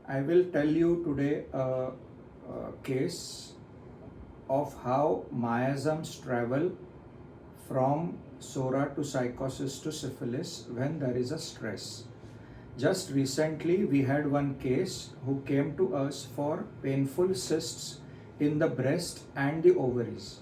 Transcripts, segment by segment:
I will tell you today a case of how miasms travel from SORA to psychosis to syphilis when there is a stress. Just recently, we had one case who came to us for painful cysts in the breast and the ovaries.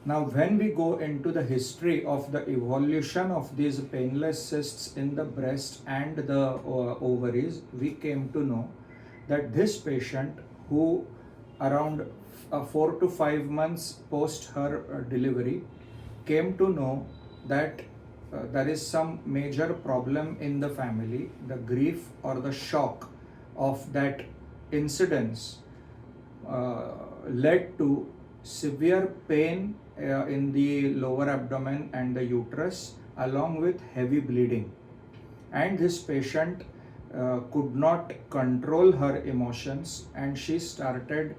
Now, when we go into the history of the evolution of these painless cysts in the breast and the ovaries, we came to know that this patient, who around 4 to 5 months post her delivery, came to know that there is some major problem in the family. The grief or the shock of that incidence led to severe pain in the lower abdomen and the uterus, along with heavy bleeding. And this patient could not control her emotions, and she started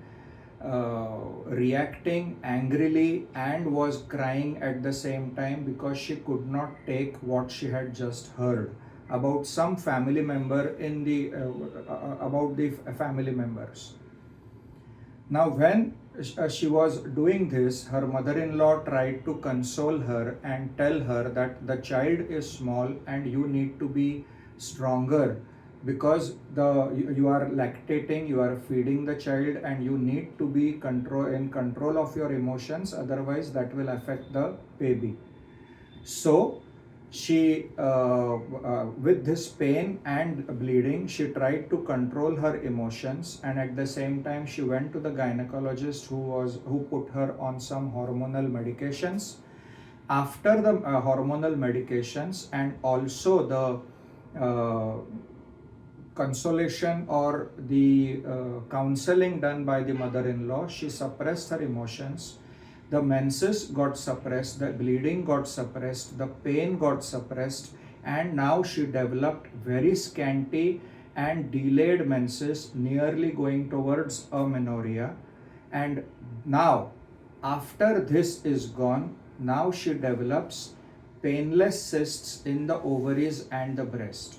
reacting angrily and was crying at the same time because she could not take what she had just heard about some family member in the about the family members. Now, when she was doing this, her mother-in-law tried to console her and tell her that the child is small and you need to be stronger because you are lactating, you are feeding the child, and you need to be in control of your emotions, otherwise that will affect the baby. So she with this pain and bleeding, she tried to control her emotions, and at the same time she went to the gynecologist who put her on some hormonal medications. After the hormonal medications and also the consolation or the counseling done by the mother-in-law, she suppressed her emotions. The menses got suppressed, the bleeding got suppressed, the pain got suppressed, and now she developed very scanty and delayed menses, nearly going towards amenorrhea. And now, after this is gone, now she develops painless cysts in the ovaries and the breast.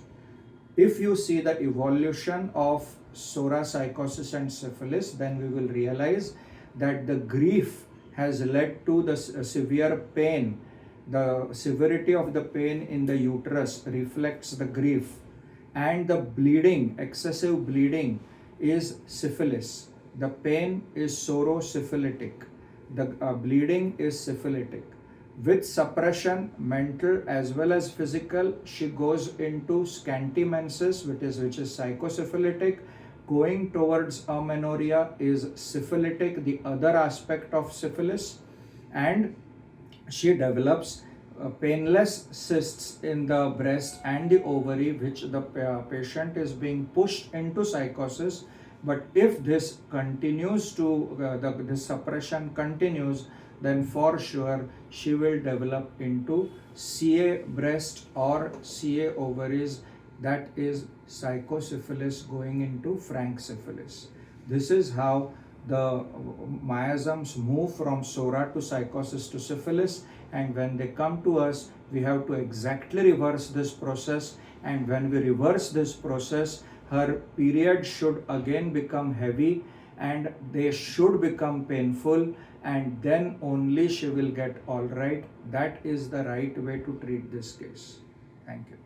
If you see the evolution of SORA, psychosis and syphilis, then we will realize that the grief has led to the severe pain. The severity of the pain in the uterus reflects the grief, and the bleeding, excessive bleeding, is syphilis. The pain is sorosyphilitic. The bleeding is syphilitic. With suppression, mental as well as physical, she goes into scanty menses, which is psychosyphilitic. Going towards amenorrhea is syphilitic, the other aspect of syphilis, and she develops painless cysts in the breast and the ovary, which the patient is being pushed into psychosis. But if this continues to, this suppression continues, then for sure she will develop into CA breast or CA ovaries, that is psychosyphilis going into frank syphilis. This is how the miasms move from SORA to psychosis to syphilis, and when they come to us, we have to exactly reverse this process. And when we reverse this process, her period should again become heavy and they should become painful, and then only she will get all right. That is the right way to treat this case. Thank you.